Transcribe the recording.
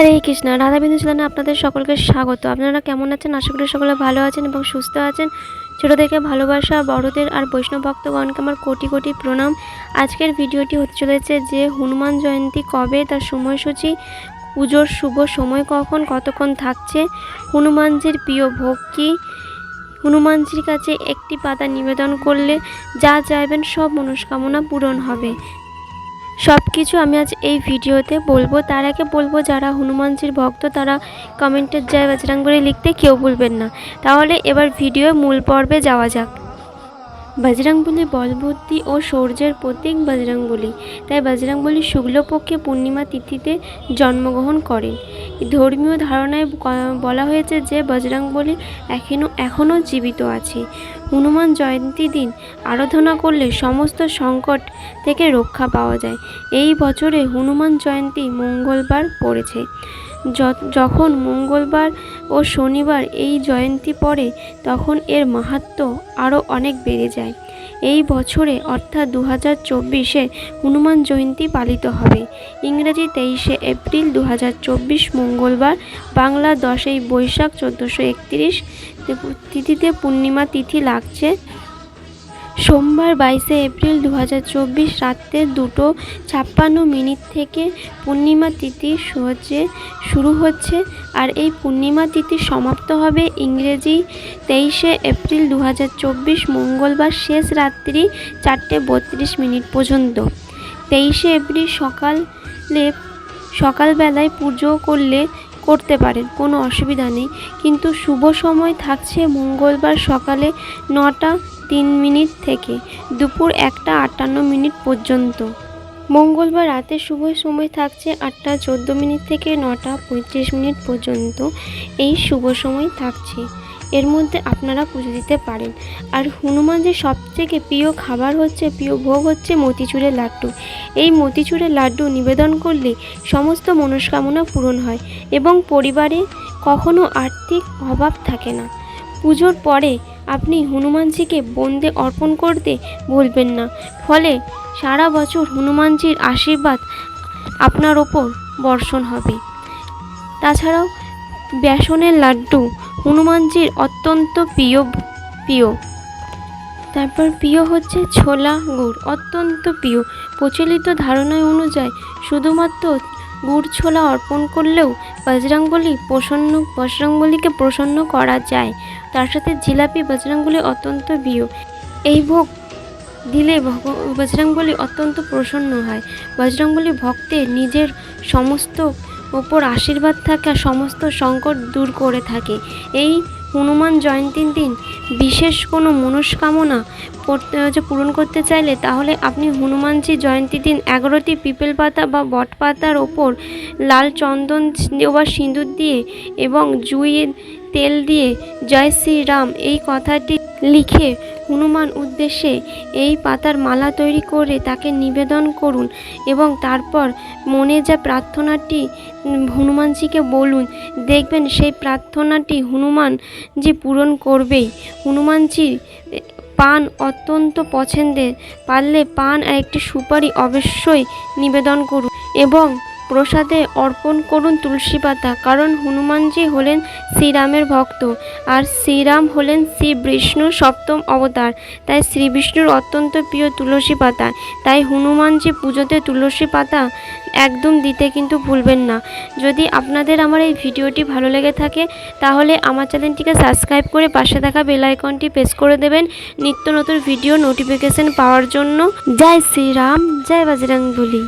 হরে কৃষ্ণ, রাধাবিন্দু চ্যানেলে আপনাদের সকলকে স্বাগত। আপনারা কেমন আছেন? আশা করি সকলে ভালো আছেন এবং সুস্থ আছেন। ছোটো থেকে ভালোবাসা বড়দের আর বৈষ্ণব ভক্তগণকে আমার কোটি কোটি প্রণাম। আজকের ভিডিওটি হতে চলেছে যে হনুমান জয়ন্তী কবে, তার সময়সূচি, পুজোর শুভ সময় কখন, কতক্ষণ থাকছে, হনুমানজির প্রিয় ভোগ কী, হনুমানজির কাছে একটি পাতা নিবেদন করলে যা চাইবেন সব মনস্কামনা পূরণ হবে। সব কিছু আমি আজ এই ভিডিওতে বলবো। তার আগে বলবো, যারা হনুমানজির ভক্ত তারা কমেন্টের জয় বজরংবলী লিখতে কেউ ভুলবেন না। তাহলে এবার ভিডিওর মূল পর্বে যাওয়া যাক। বজরংবলী বলবুদ্ধি ও শৌর্যের প্রতীক বজরংবলী, তাই বজরংবলী শুক্লপক্ষে পূর্ণিমা তিথিতে জন্মগ্রহণ করেন। ধর্মীয় ধারণায় বলা হয়েছে যে বজরংবলী এখনও জীবিত আছে। হনুমান জয়ন্তী দিন আরাধনা করলে সমস্ত সংকট থেকে রক্ষা পাওয়া যায়। এই বছরে হনুমান জয়ন্তী মঙ্গলবার পড়েছে। যখন মঙ্গলবার ও শনিবার এই জয়ন্তী পড়ে তখন এর মাহাত্ম্য আরও অনেক বেড়ে যায়। এই বছরে অর্থাৎ 2024-এ হনুমান জয়ন্তী পালিত হবে। ইংরেজি 23শে এপ্রিল 2024 মঙ্গলবার, বাংলা 10ই বৈশাখ 1431 তিথিতে পূর্ণিমা তিথি লাগছে। সোমবার 22শে এপ্রিল 2024 রাত্রে 2:56 থেকে পূর্ণিমা তিথি শুরু হচ্ছে আর এই পূর্ণিমা তিথি সমাপ্ত হবে ইংরেজি 23শে এপ্রিল 2024 মঙ্গলবার শেষ রাত্রি 4:32 পর্যন্ত। 23শে এপ্রিল সকালবেলায় পুজো করতে পারেন, কোনো অসুবিধা নেই, কিন্তু শুভ সময় থাকছে মঙ্গলবার সকালে 9:03 থেকে দুপুর 1:58 পর্যন্ত। মঙ্গলবার রাতে শুভ সময় থাকছে 8:14 থেকে 9:35 পর্যন্ত। এই শুভ সময় থাকছে, এর মধ্যে আপনারা পুজো দিতে পারেন। আর হনুমানজির সবথেকে প্রিয় খাবার প্রিয় ভোগ হচ্ছে মতিচুরের লাড্ডু। এই মতিচুরের লাড্ডু নিবেদন করলে সমস্ত মনস্কামনা পূরণ হয় এবং পরিবারে কখনো আর্থিক অভাব থাকে না। পুজোর পরে আপনি হনুমানজিকে বন্দে অর্পণ করতে ভুলবেন না, ফলে সারা বছর হনুমানজির আশীর্বাদ আপনার ওপর বর্ষণ হবে। তাছাড়াও বেসনের লাড্ডু হনুমানজির অত্যন্ত প্রিয়। তারপর প্রিয় হচ্ছে ছোলা গুড়, অত্যন্ত প্রিয়। প্রচলিত ধারণা অনুযায়ী শুধুমাত্র গুড় ছোলা অর্পণ করলেও বজরংবলীকে প্রসন্ন করা যায়। তার সাথে জিলাপি বজরংবলী অত্যন্ত প্রিয়। এই ভোগ দিলে বজরংবলী অত্যন্ত প্রসন্ন হয়। বজরংবলী ভক্তের নিজের সমস্ত ওপর আশীর্বাদ থাকা সমস্ত সংকট দূর করে থাকে। এই হনুমান জয়ন্তীর দিন বিশেষ কোনো মনস্কামনা পূরণ করতে চাইলে তাহলে আপনি হনুমানজি জয়ন্তীর দিন 11টি পিপল পাতা বা বট পাতার ওপর লাল চন্দন বা সিঁদুর দিয়ে এবং জুঁইয়ের তেল দিয়ে জয় শ্রীরাম এই কথাটি লিখে হনুমান উদ্দেশ্যে এই পাতার মালা তৈরি করে তাকে নিবেদন করুন এবং তারপর মনে যা প্রার্থনাটি হনুমানজিকে বলুন। দেখবেন সেই প্রার্থনাটি হনুমানজি পূরণ করবেই। হনুমানজির পান অত্যন্ত পছন্দের, পারলে পান আর একটি সুপারি অবশ্যই নিবেদন করুন এবং প্রসাদে অর্পণ করুন তুলসী পাতা, কারণ হনুমানজি হলেন শ্রীরামের ভক্ত আর শ্রীরাম হলেন শ্রী বিষ্ণুর সপ্তম অবতার। তাই শ্রী বিষ্ণুর অত্যন্ত প্রিয় তুলসী পাতা। তাই হনুমানজি পুজোতে তুলসী পাতা একদম দিতে কিন্তু ভুলবেন না। যদি আপনাদের আমার এই ভিডিওটি ভালো লেগে থাকে তাহলে আমার চ্যানেলটিকে সাবস্ক্রাইব করে পাশে থাকা বেল আইকনটি প্রেস করে দেবেন নিত্য নতুন ভিডিও নোটিফিকেশন পাওয়ার জন্য। জয় শ্রীরাম, জয় বজরংবলী।